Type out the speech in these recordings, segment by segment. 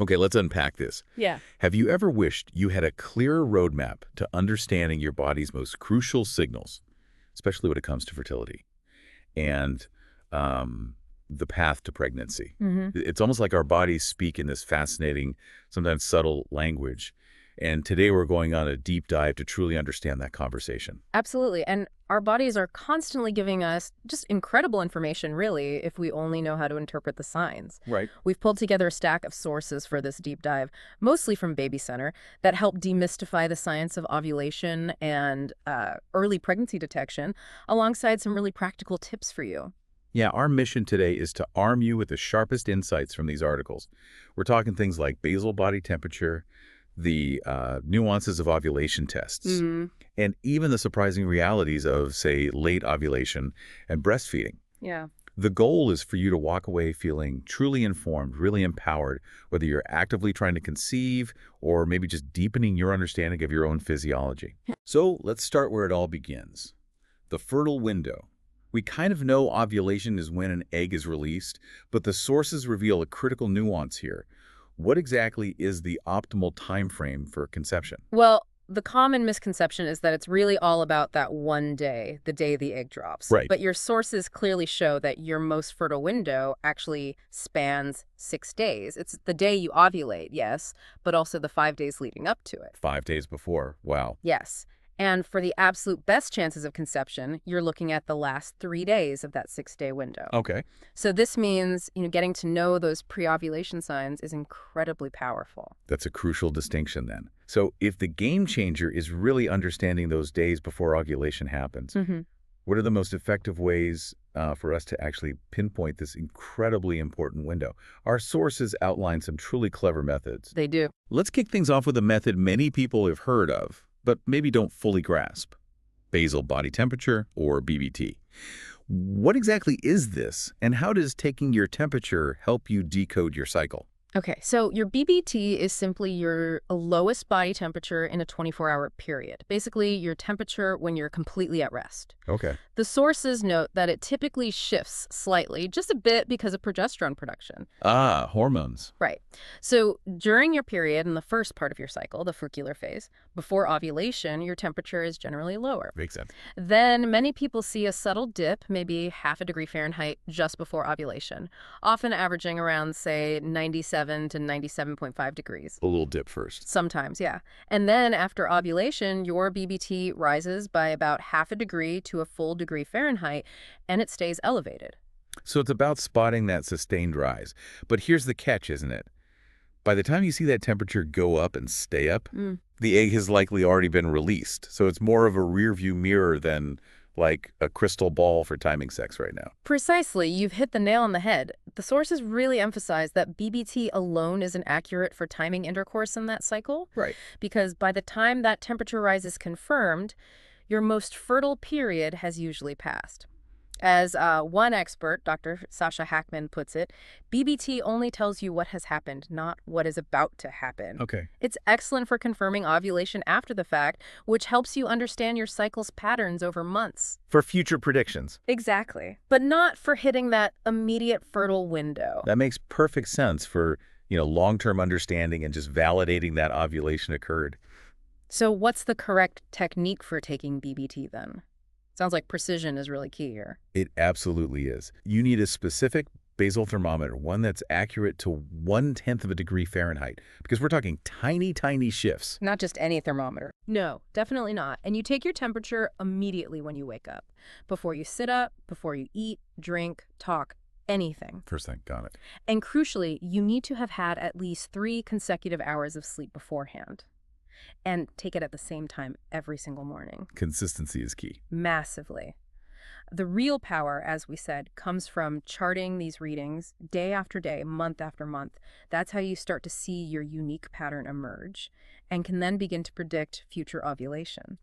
Okay, let's unpack this. Yeah. Have you ever wished you had a clearer roadmap to understanding your body's most crucial signals, especially when it comes to fertility and the path to pregnancy? hmm It's almost like our bodies speak in this fascinating, sometimes subtle language. And today we're going on a deep dive to truly understand that conversation. Absolutely. And our bodies are constantly giving us just incredible information, really, if we only know how to interpret the signs. Right. We've pulled together a stack of sources for this deep dive, mostly from Baby Center, that help demystify the science of ovulation and early pregnancy detection, alongside some really practical tips for you. Yeah, our mission today is to arm you with the sharpest insights from these articles. We're talking things like basal body temperature, the nuances of ovulation tests, and even the surprising realities of, say, late ovulation and breastfeeding. Yeah. The goal is for you to walk away feeling truly informed, really empowered, whether you're actively trying to conceive or maybe just deepening your understanding of your own physiology. So let's start where it all begins. The fertile window. We kind of know ovulation is when an egg is released, but the sources reveal a critical nuance here. What exactly is the optimal time frame for conception? Well, the common misconception is that it's really all about that one day, the day the egg drops. Right. But your sources clearly show that your most fertile window actually spans 6 days. It's the day you ovulate, yes, but also the 5 days leading up to it. 5 days before. Wow. Yes. And for the absolute best chances of conception, you're looking at the last 3 days of that 6-day window. Okay. So this means, getting to know those pre-ovulation signs is incredibly powerful. That's a crucial distinction then. So if the game changer is really understanding those days before ovulation happens, what are the most effective ways for us to actually pinpoint this incredibly important window? Our sources outline some truly clever methods. They do. Let's kick things off with a method many people have heard of, but maybe don't fully grasp: basal body temperature, or BBT. What exactly is this, and how does taking your temperature help you decode your cycle? Okay, so your BBT is simply your lowest body temperature in a 24-hour period. Basically, your temperature when you're completely at rest. Okay. The sources note that it typically shifts slightly, just a bit because of progesterone production. Ah, hormones. Right. So during your period in the first part of your cycle, the follicular phase, before ovulation, your temperature is generally lower. Makes sense. Then many people see a subtle dip, maybe 0.5 degree Fahrenheit, just before ovulation, often averaging around, say, 97 to 97.5 degrees. A little dip first. Sometimes, yeah. And then after ovulation, your BBT rises by about 0.5 degree to a full degree Fahrenheit, and it stays elevated. So it's about spotting that sustained rise. But here's the catch, isn't it? By the time you see that temperature go up and stay up, the egg has likely already been released. So it's more of a rearview mirror than like a crystal ball for timing sex right now. Precisely. You've hit the nail on the head. The sources really emphasize that BBT alone isn't accurate for timing intercourse in that cycle. Right. Because by the time that temperature rise is confirmed, your most fertile period has usually passed. As one expert, Dr. Sasha Hackman, puts it, BBT only tells you what has happened, not what is about to happen. Okay. It's excellent for confirming ovulation after the fact, which helps you understand your cycle's patterns over months. For future predictions. Exactly. But not for hitting that immediate fertile window. That makes perfect sense for, long-term understanding and just validating that ovulation occurred. So what's the correct technique for taking BBT then? Sounds like precision is really key here. It absolutely is. You need a specific basal thermometer, one that's accurate to 1/10 of a degree Fahrenheit, because we're talking tiny, tiny shifts. Not just any thermometer. No, definitely not. And you take your temperature immediately when you wake up. Before you sit up, before you eat, drink, talk, anything. First thing, got it. And crucially, you need to have had at least 3 consecutive hours of sleep beforehand. And take it at the same time every single morning. Consistency is key. Massively. The real power, as we said, comes from charting these readings day after day, month after month. That's how you start to see your unique pattern emerge and can then begin to predict future ovulation.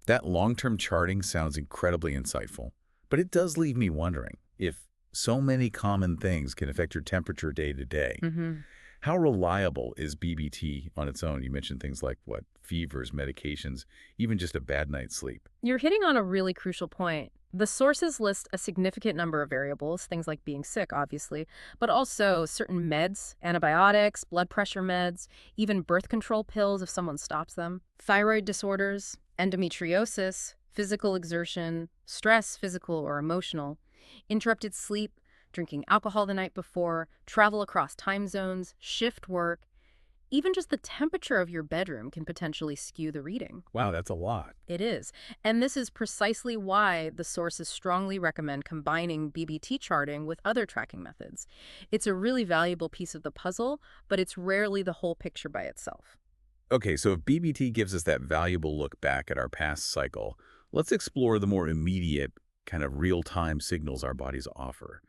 That long-term charting sounds incredibly insightful, but it does leave me wondering if so many common things can affect your temperature day to day. How reliable is BBT on its own? You mentioned things like, fevers, medications, even just a bad night's sleep. You're hitting on a really crucial point. The sources list a significant number of variables, things like being sick, obviously, but also certain meds, antibiotics, blood pressure meds, even birth control pills if someone stops them, thyroid disorders, endometriosis, physical exertion, stress, physical or emotional, interrupted sleep, drinking alcohol the night before, travel across time zones, shift work. Even just the temperature of your bedroom can potentially skew the reading. Wow, that's a lot. It is. And this is precisely why the sources strongly recommend combining BBT charting with other tracking methods. It's a really valuable piece of the puzzle, but it's rarely the whole picture by itself. Okay, so if BBT gives us that valuable look back at our past cycle, let's explore the more immediate, kind of real-time signals our bodies offer.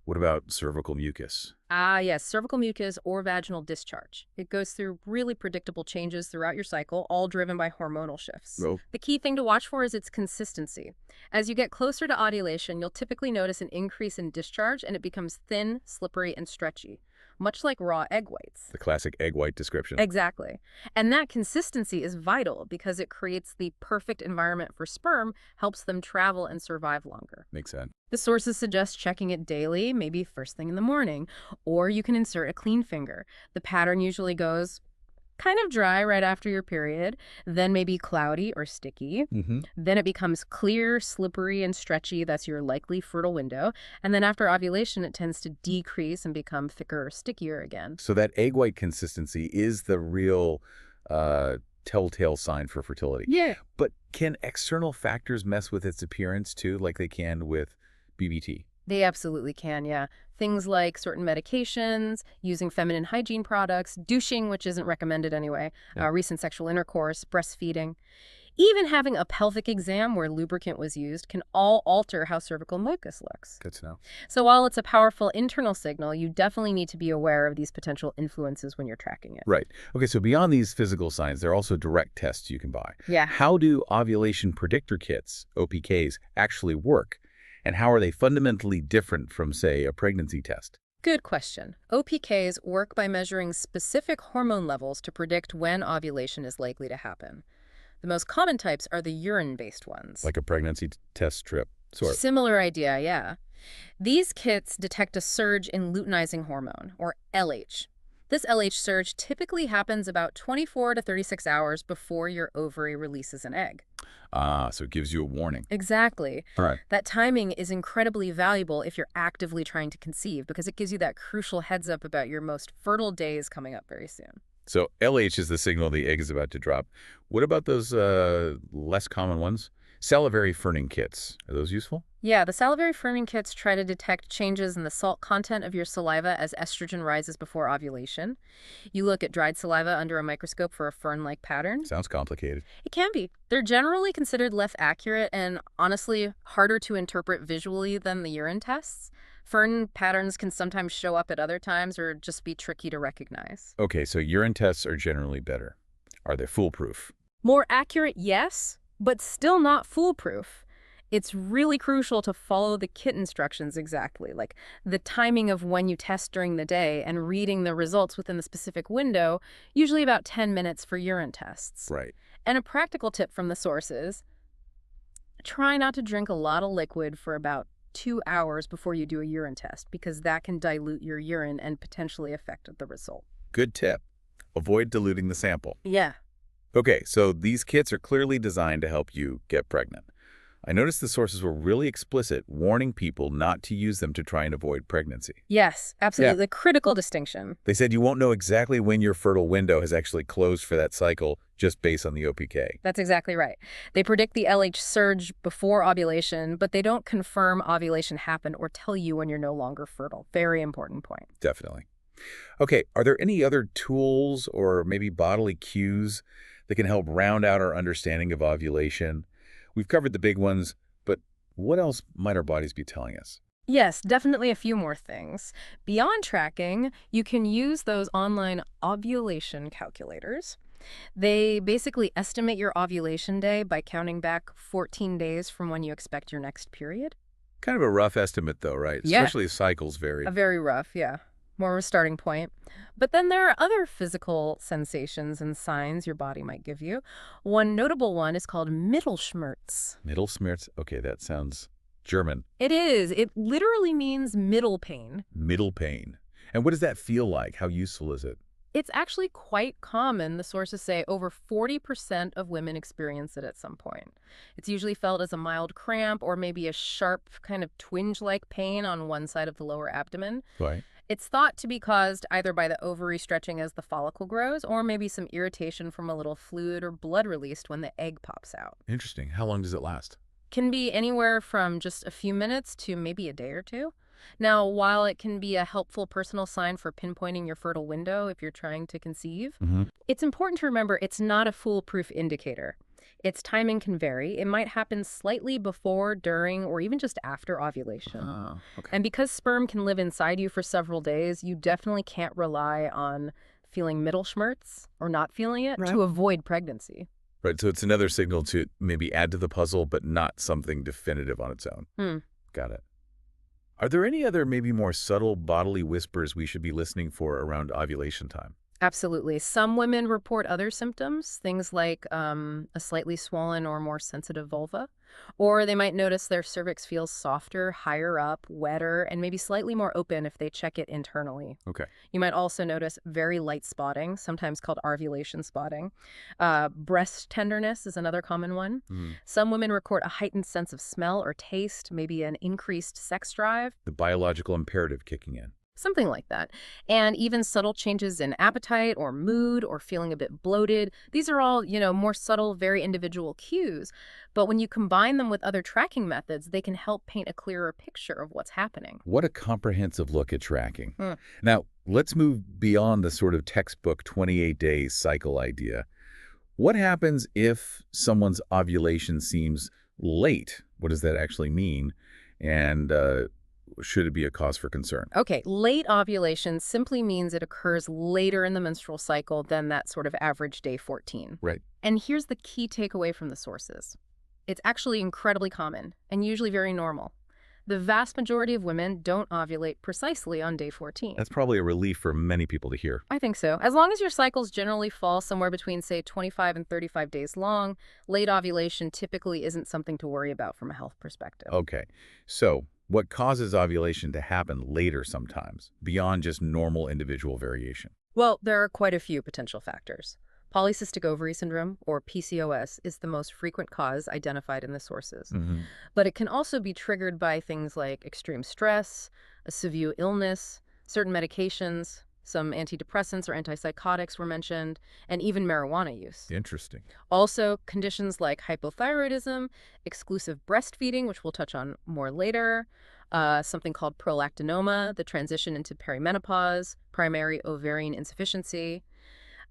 What about cervical mucus? Ah, yes, cervical mucus or vaginal discharge. It goes through really predictable changes throughout your cycle, all driven by hormonal shifts. Oh, The key thing to watch for is its consistency. As you get closer to ovulation, you'll typically notice an increase in discharge, and it becomes thin, slippery, and stretchy, much like raw egg whites. the classic egg white description. Exactly. And that consistency is vital because it creates the perfect environment for sperm, helps them travel and survive longer. Makes sense. The sources suggest checking it daily, maybe first thing in the morning, or you can insert a clean finger. The pattern usually goes kind of dry right after your period, then maybe cloudy or sticky. Mm-hmm. Then it becomes clear, slippery, and stretchy. That's your likely fertile window. And then after ovulation, it tends to decrease and become thicker or stickier again. So that egg white consistency is the real telltale sign for fertility. Yeah. But can external factors mess with its appearance too, like they can with BBT? They absolutely can, yeah. Things like certain medications, using feminine hygiene products, douching, which isn't recommended anyway, Yeah. recent sexual intercourse, breastfeeding. Even having a pelvic exam where lubricant was used can all alter how cervical mucus looks. Good to know. So while it's a powerful internal signal, you definitely need to be aware of these potential influences when you're tracking it. Right. Okay, so beyond these physical signs, there are also direct tests you can buy. Yeah. How do ovulation predictor kits, OPKs, actually work? And how are they fundamentally different from, say, a pregnancy test? Good question. OPKs work by measuring specific hormone levels to predict when ovulation is likely to happen. The most common types are the urine-based ones. Like a pregnancy test strip, sort of. Similar idea, yeah. These kits detect a surge in luteinizing hormone, or LH. This LH surge typically happens about 24 to 36 hours before your ovary releases an egg. Ah, so it gives you a warning. Exactly. All right. That timing is incredibly valuable if you're actively trying to conceive because it gives you that crucial heads up about your most fertile days coming up very soon. So LH is the signal the egg is about to drop. What about those less common ones? Salivary ferning kits. Are those useful? Yeah, the salivary ferning kits try to detect changes in the salt content of your saliva as estrogen rises before ovulation. You look at dried saliva under a microscope for a fern-like pattern. Sounds complicated. It can be. They're generally considered less accurate and honestly harder to interpret visually than the urine tests. Fern patterns can sometimes show up at other times or just be tricky to recognize. Okay, so urine tests are generally better. Are they foolproof? More accurate, yes, but still not foolproof. It's really crucial to follow the kit instructions exactly, like the timing of when you test during the day and reading the results within the specific window, usually about 10 minutes for urine tests. Right. And a practical tip from the sources, try not to drink a lot of liquid for about 2 hours before you do a urine test because that can dilute your urine and potentially affect the result. Good tip. Avoid diluting the sample. Yeah. Okay, so these kits are clearly designed to help you get pregnant. I noticed the sources were really explicit, warning people not to use them to try and avoid pregnancy. Yes, absolutely. Yeah. The critical distinction. They said you won't know exactly when your fertile window has actually closed for that cycle just based on the OPK. That's exactly right. They predict the LH surge before ovulation, but they don't confirm ovulation happened or tell you when you're no longer fertile. Very important point. Definitely. Okay, are there any other tools or maybe bodily cues that can help round out our understanding of ovulation? We've covered the big ones, but what else might our bodies be telling us? Yes, definitely a few more things. Beyond tracking, you can use those online ovulation calculators. They basically estimate your ovulation day by counting back 14 days from when you expect your next period. Kind of a rough estimate though, right? Yeah. Especially as cycles vary. A very rough, yeah. More of a starting point. But then there are other physical sensations and signs your body might give you. One notable one is called mittelschmerz. Mittelschmerz? Okay, that sounds German. It is. It literally means middle pain. Middle pain. And what does that feel like? How useful is it? It's actually quite common. The sources say over 40% of women experience it at some point. It's usually felt as a mild cramp or maybe a sharp kind of twinge-like pain on one side of the lower abdomen. Right. It's thought to be caused either by the ovary stretching as the follicle grows or maybe some irritation from a little fluid or blood released when the egg pops out. Interesting. How long does it last? Can be anywhere from just a few minutes to maybe a day or two. Now, while it can be a helpful personal sign for pinpointing your fertile window if you're trying to conceive, it's important to remember it's not a foolproof indicator. Its timing can vary. It might happen slightly before, during, or even just after ovulation. Oh, okay. And because sperm can live inside you for several days, you definitely can't rely on feeling mittelschmerz or not feeling it to avoid pregnancy. Right, so it's another signal to maybe add to the puzzle, but not something definitive on its own. Got it. Are there any other maybe more subtle bodily whispers we should be listening for around ovulation time? Absolutely. Some women report other symptoms, things like a slightly swollen or more sensitive vulva, or they might notice their cervix feels softer, higher up, wetter, and maybe slightly more open if they check it internally. Okay. You might also notice very light spotting, sometimes called ovulation spotting. Breast tenderness is another common one. Some women report a heightened sense of smell or taste, maybe an increased sex drive. The biological imperative kicking in. Something like that. And even subtle changes in appetite or mood or feeling a bit bloated. These are all, more subtle, very individual cues. But when you combine them with other tracking methods, they can help paint a clearer picture of what's happening. What a comprehensive look at tracking. Now, let's move beyond the sort of textbook 28-day cycle idea. What happens if someone's ovulation seems late? What does that actually mean? And should it be a cause for concern? Okay, late ovulation simply means it occurs later in the menstrual cycle than that sort of average day 14. Right. And here's the key takeaway from the sources. It's actually incredibly common and usually very normal. The vast majority of women don't ovulate precisely on day 14. That's probably a relief for many people to hear. I think so. As long as your cycles generally fall somewhere between, say, 25 and 35 days long, late ovulation typically isn't something to worry about from a health perspective. Okay, so what causes ovulation to happen later sometimes, beyond just normal individual variation? Well, there are quite a few potential factors. Polycystic ovary syndrome, or PCOS, is the most frequent cause identified in the sources. But it can also be triggered by things like extreme stress, a severe illness, certain medications, some antidepressants or antipsychotics were mentioned, and even marijuana use. Interesting. Also, conditions like hypothyroidism, exclusive breastfeeding, which we'll touch on more later, something called prolactinoma, the transition into perimenopause, primary ovarian insufficiency,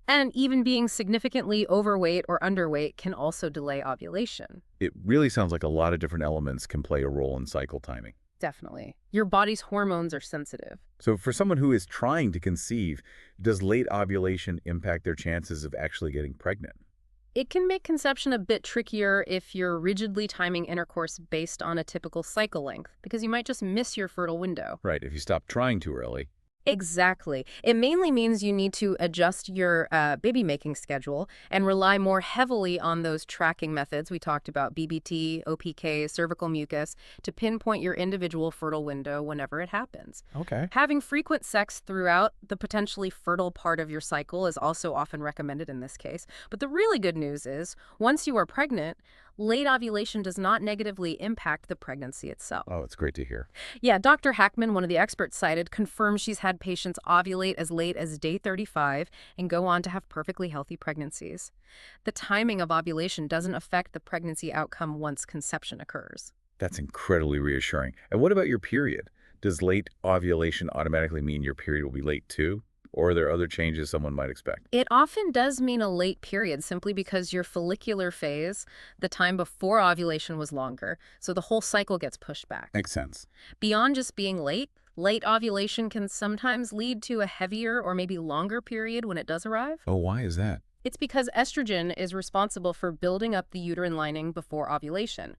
and even being significantly overweight or underweight can also delay ovulation. It really sounds like a lot of different elements can play a role in cycle timing. Definitely. Your body's hormones are sensitive. So for someone who is trying to conceive, does late ovulation impact their chances of actually getting pregnant? It can make conception a bit trickier if you're rigidly timing intercourse based on a typical cycle length, because you might just miss your fertile window. Right, if you stop trying too early. Exactly. It mainly means you need to adjust your baby-making schedule and rely more heavily on those tracking methods we talked about, BBT, OPKs, cervical mucus, to pinpoint your individual fertile window whenever it happens. Okay. Having frequent sex throughout the potentially fertile part of your cycle is also often recommended in this case. But the really good news is, once you are pregnant, late ovulation does not negatively impact the pregnancy itself. Oh, it's great to hear. Yeah, Dr. Hackman, one of the experts cited, confirms she's had patients ovulate as late as day 35 and go on to have perfectly healthy pregnancies. The timing of ovulation doesn't affect the pregnancy outcome once conception occurs. That's incredibly reassuring. And what about your period? Does late ovulation automatically mean your period will be late too? Or are there other changes someone might expect? It often does mean a late period simply because your follicular phase, the time before ovulation, was longer, so the whole cycle gets pushed back. Makes sense. Beyond just being late, late ovulation can sometimes lead to a heavier or maybe longer period when it does arrive. Oh, why is that? It's because estrogen is responsible for building up the uterine lining before ovulation.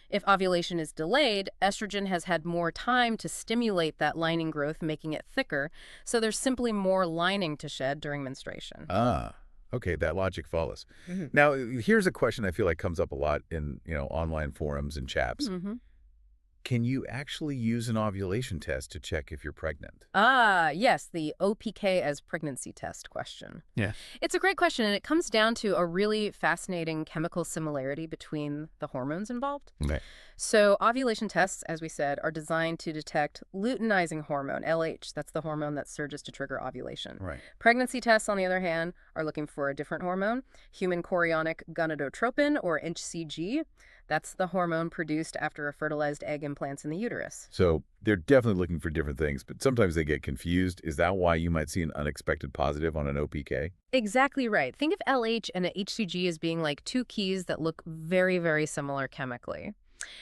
If ovulation is delayed, estrogen has had more time to stimulate that lining growth, making it thicker, so there's simply more lining to shed during menstruation. Ah, okay, that logic follows. Now, here's a question I feel like comes up a lot in, online forums and chats. Can you actually use an ovulation test to check if you're pregnant? Ah, yes, the OPK as pregnancy test question. Yeah. It's a great question, and it comes down to a really fascinating chemical similarity between the hormones involved. Okay. So ovulation tests, as we said, are designed to detect luteinizing hormone, LH. That's the hormone that surges to trigger ovulation. Right. Pregnancy tests, on the other hand, are looking for a different hormone, human chorionic gonadotropin, or HCG. That's the hormone produced after a fertilized egg implants in the uterus. So they're definitely looking for different things, but sometimes they get confused. Is that why you might see an unexpected positive on an OPK? Exactly right. Think of LH and a HCG as being like two keys that look very, very similar chemically.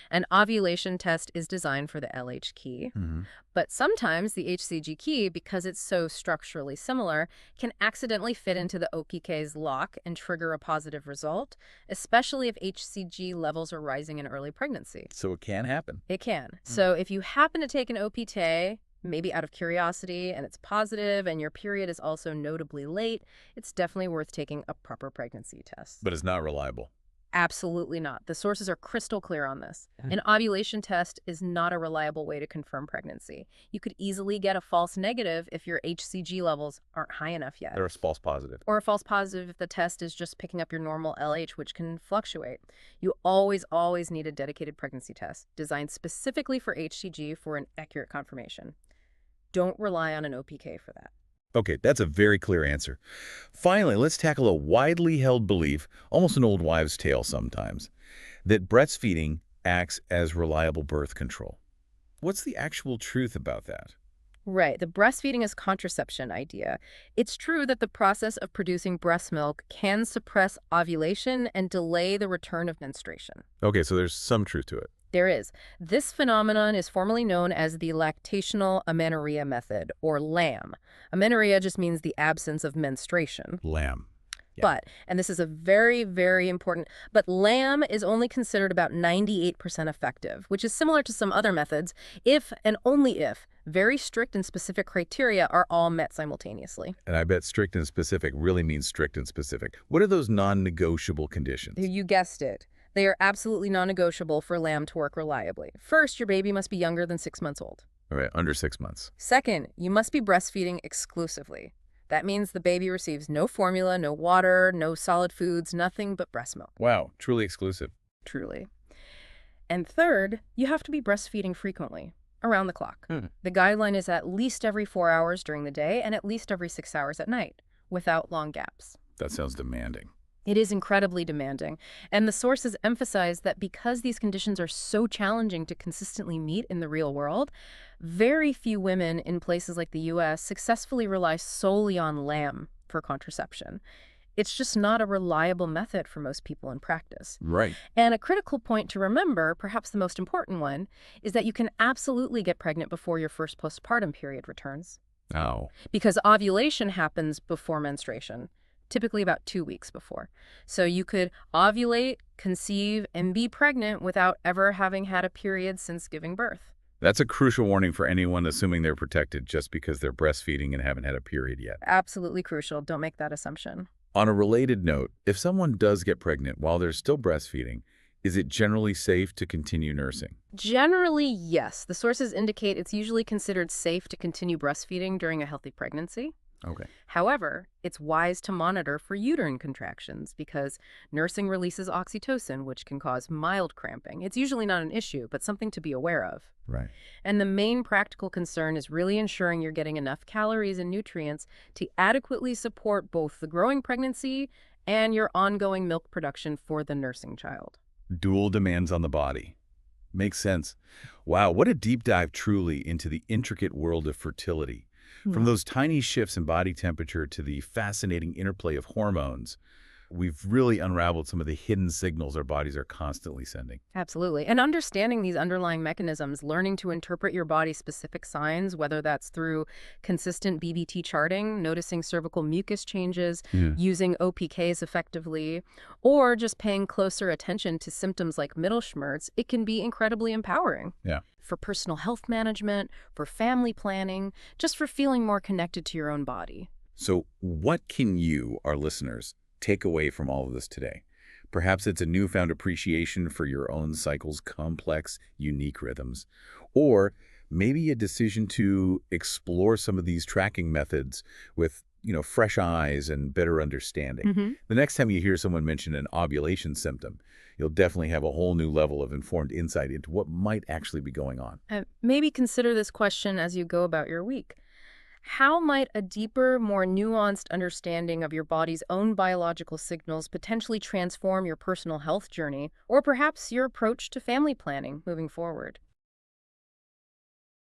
An ovulation test is designed for the LH key, Mm-hmm. but sometimes the HCG key, because it's so structurally similar, can accidentally fit into the OPK's lock and trigger a positive result, especially if HCG levels are rising in early pregnancy. So it can happen. It can. So if you happen to take an OPK, maybe out of curiosity, and it's positive, and your period is also notably late, it's definitely worth taking a proper pregnancy test. But it's not reliable. Absolutely not. The sources are crystal clear on this. An ovulation test is not a reliable way to confirm pregnancy. You could easily get a false negative if your HCG levels aren't high enough yet. Or a false positive. Or a false positive if the test is just picking up your normal LH, which can fluctuate. You always need a dedicated pregnancy test designed specifically for HCG for an accurate confirmation. Don't rely on an OPK for that. Okay, that's a very clear answer. Finally, let's tackle a widely held belief, almost an old wives' tale sometimes, that breastfeeding acts as reliable birth control. What's the actual truth about that? Right, the breastfeeding as contraception idea. It's true that the process of producing breast milk can suppress ovulation and delay the return of menstruation. Okay, so there's some truth to it. There is. This phenomenon is formally known as the lactational amenorrhea method, or LAM. Amenorrhea just means the absence of menstruation. Lamb. Yeah. But, and this is a very, very important, but LAM is only considered about 98% effective, which is similar to some other methods, if and only if very strict and specific criteria are all met simultaneously. And I bet strict and specific really means strict and specific. What are those non-negotiable conditions? You guessed it. They are absolutely non-negotiable for LAM to work reliably. First, your baby must be younger than 6 months old. All right, under 6 months. Second, you must be breastfeeding exclusively. That means the baby receives no formula, no water, no solid foods, nothing but breast milk. Wow, truly exclusive. Truly. And third, you have to be breastfeeding frequently, around the clock. The guideline is at least every 4 hours during the day and at least every 6 hours at night, without long gaps. That sounds demanding. It is incredibly demanding, and the sources emphasize that because these conditions are so challenging to consistently meet in the real world, very few women in places like the U.S. successfully rely solely on LAM for contraception. It's just not a reliable method for most people in practice. Right. And a critical point to remember, perhaps the most important one, is that you can absolutely get pregnant before your first postpartum period returns. Oh. Because ovulation happens before menstruation, typically about 2 weeks before. So you could ovulate, conceive, and be pregnant without ever having had a period since giving birth. That's a crucial warning for anyone assuming they're protected just because they're breastfeeding and haven't had a period yet. Absolutely crucial. Don't make that assumption. On a related note, if someone does get pregnant while they're still breastfeeding, is it generally safe to continue nursing? Generally, yes. The sources indicate it's usually considered safe to continue breastfeeding during a healthy pregnancy. Okay. However, it's wise to monitor for uterine contractions because nursing releases oxytocin, which can cause mild cramping. It's usually not an issue, but something to be aware of. Right. And the main practical concern is really ensuring you're getting enough calories and nutrients to adequately support both the growing pregnancy and your ongoing milk production for the nursing child. Dual demands on the body. Makes sense. Wow, what a deep dive truly into the intricate world of fertility. From those tiny shifts in body temperature to the fascinating interplay of hormones, we've really unraveled some of the hidden signals our bodies are constantly sending. Absolutely. And understanding these underlying mechanisms, learning to interpret your body's specific signs, whether that's through consistent BBT charting, noticing cervical mucus changes, using OPKs effectively, or just paying closer attention to symptoms like mittelschmerz, it can be incredibly empowering. Yeah. For personal health management, for family planning, just for feeling more connected to your own body. So what can you, our listeners, take away from all of this today? Perhaps it's a newfound appreciation for your own cycle's complex, unique rhythms. Or maybe a decision to explore some of these tracking methods with, fresh eyes and better understanding. Hmm. The next time you hear someone mention an ovulation symptom, you'll definitely have a whole new level of informed insight into what might actually be going on. Maybe consider this question as you go about your week. How might a deeper, more nuanced understanding of your body's own biological signals potentially transform your personal health journey, or perhaps your approach to family planning moving forward?